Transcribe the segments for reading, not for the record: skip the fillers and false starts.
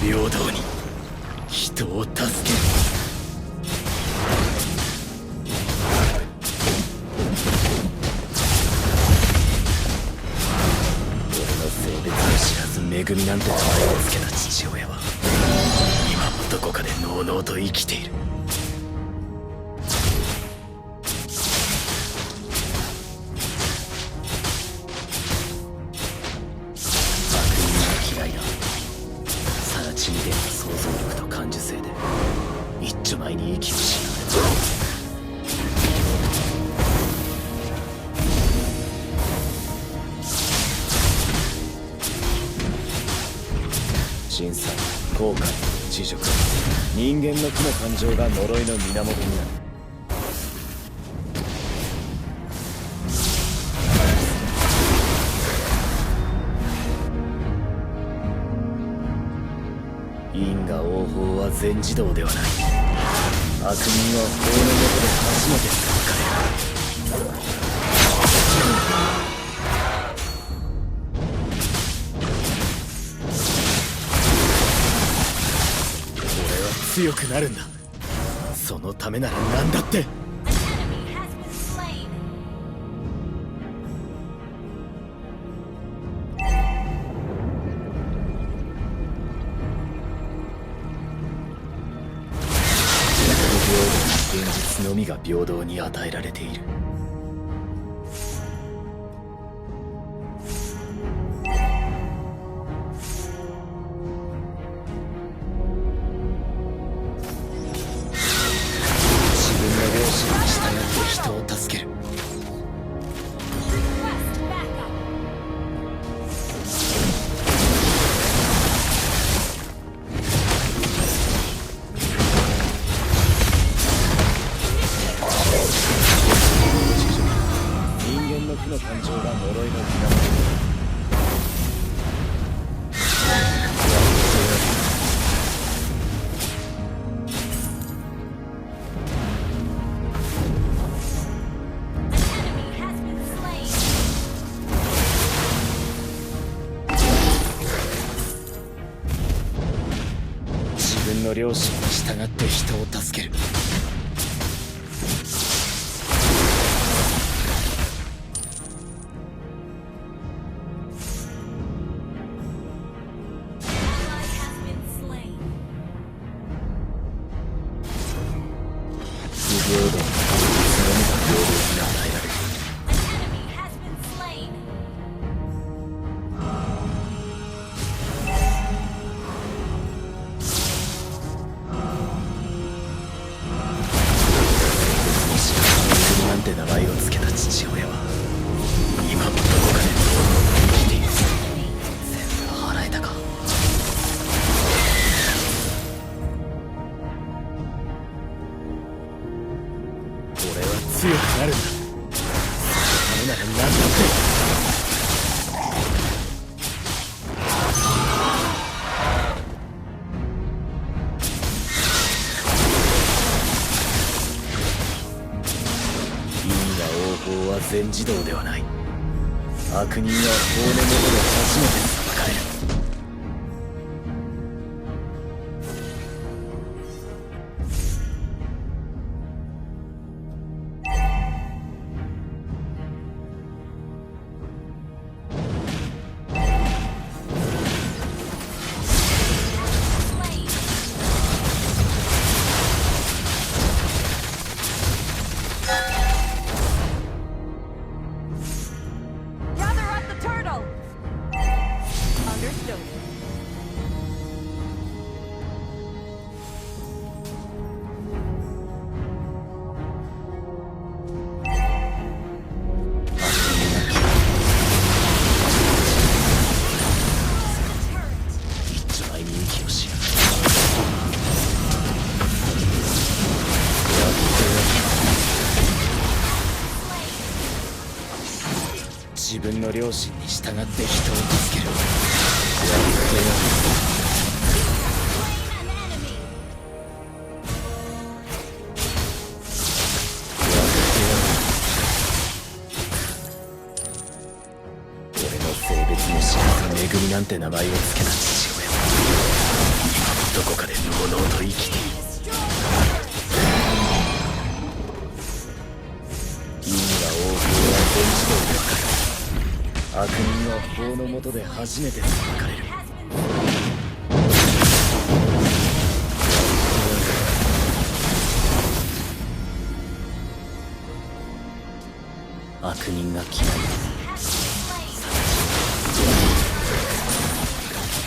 平等に人を助ける。俺の性別を知らず恵みなんて名前を付けた父親は今もどこかでのうのうと生きている。人間の想像力と感受性で一丁前に息を失う。審査、後悔、恥辱、人間の負の感情が呪いの源になる。因果応報は全自動ではない。悪人は法の下で初めて裁かれる。俺は強くなるんだ。そのためなら何だって。現実のみが平等に与えられている。自分の良心に従って人を助ける。負の感情が呪いの源。自分の良心に従って人を助ける。平等、そのみが平等に与えられる。なんて名前を付けた父親は今もどこかで生きている。全部払えたか。俺は強くなるんだ。そのためなら何だって。因果応報は全自動ではない。悪人は法の下で初めて裁かれる。自分の良心に従って人を助ける。俺の性別も知らず恵みなんて名前を付けた父親は法の下で初めて裁かれる。悪人が嫌い。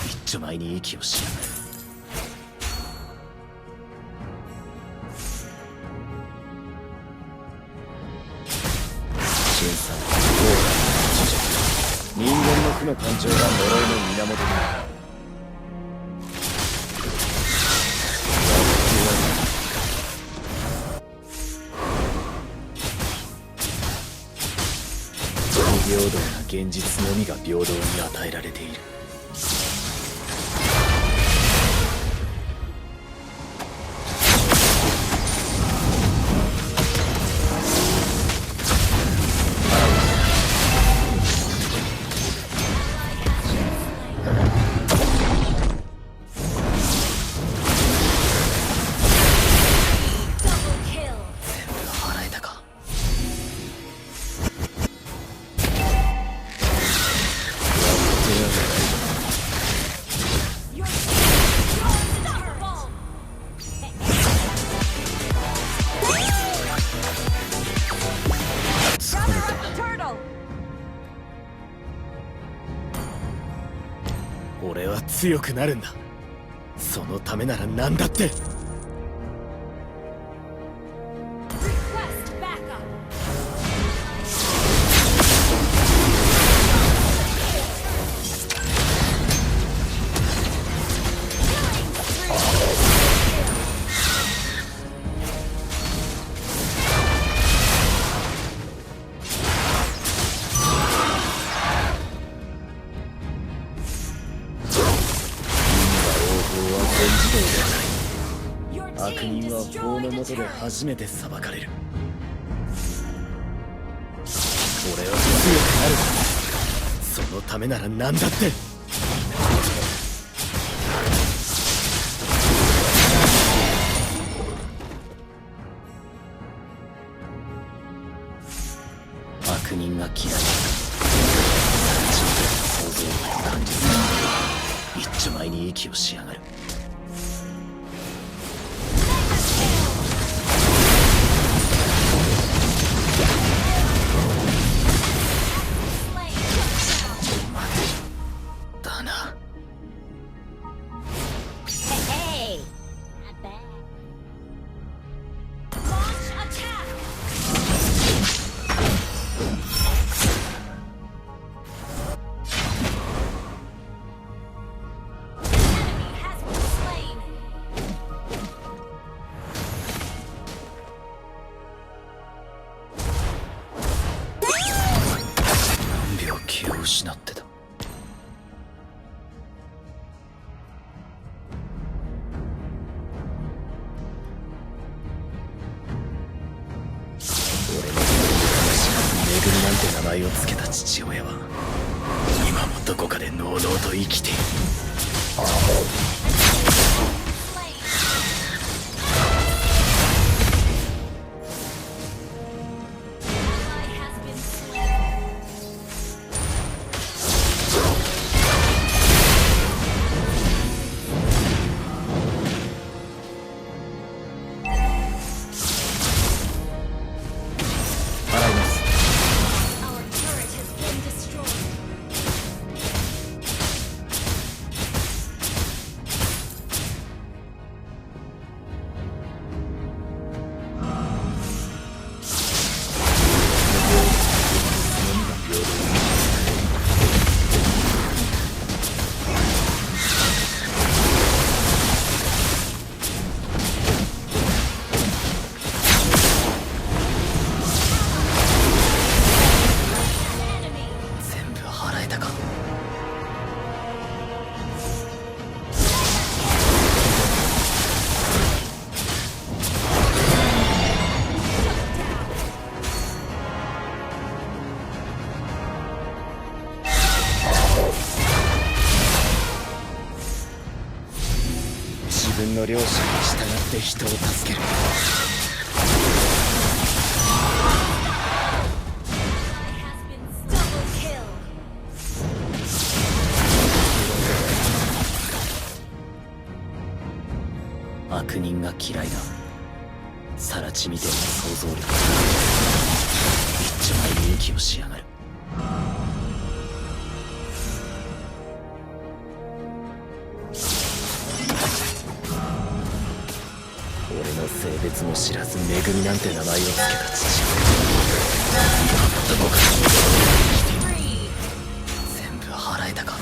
一丁前に息をしやがる。俊さん、人間の負の感情が呪いの源になる。平等な現実のみが平等に与えられている。俺は強くなるんだ。そのためなら何だって。悪人は法の下で初めて裁かれる。俺は強くなる。そのためなら何だって。悪人が嫌いだ。想像を感じず一丁前に息をしやがる。気を失ってた。俺のめぐみなんて名前を付けた父親は今もどこかでのうのうと生きている。自分の良心に従って人を助ける。悪人が嫌いだ。サラチみてえな想像力。一丁前に息をしやがる。俺の性別も知らずめぐみなんて名前を付けた父親。どこから全部払えたか。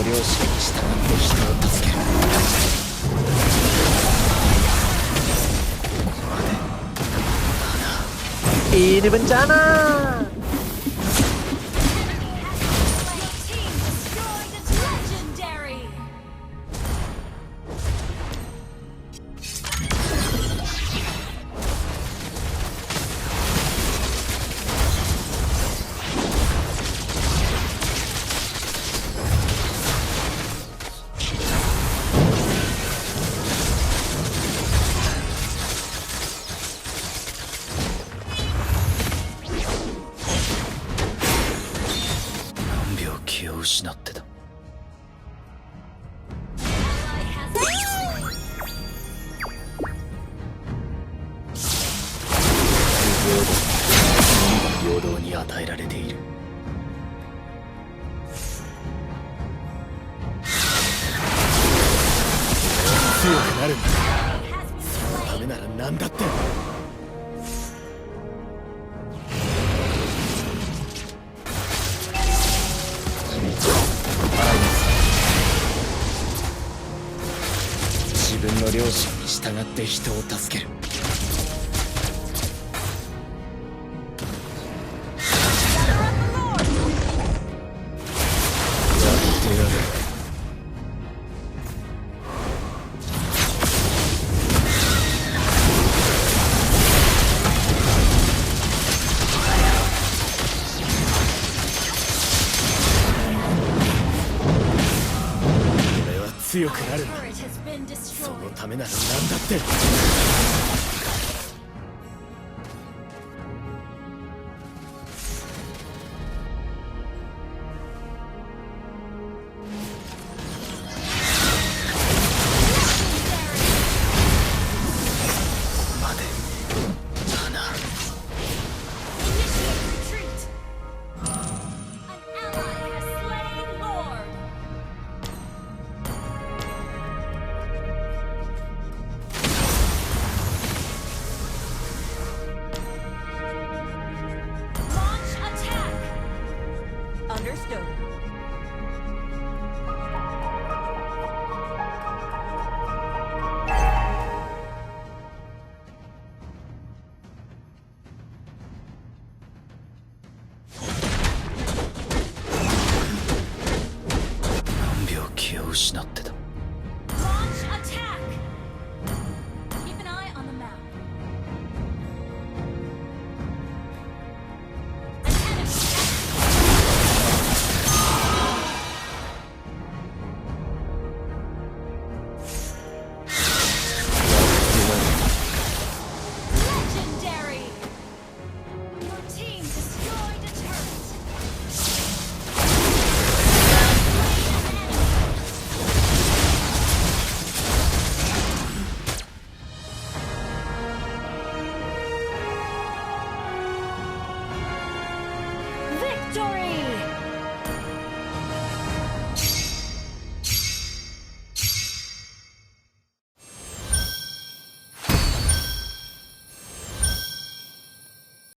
両親に従って人を助ける。ここまで。Ini bencana.気を失ってた。平等に与えられている。強くなるんだ。そのためなら何だって。自分の良心に従って人を助ける。やってやる。俺は強くなるんだ。そのためなら何だって。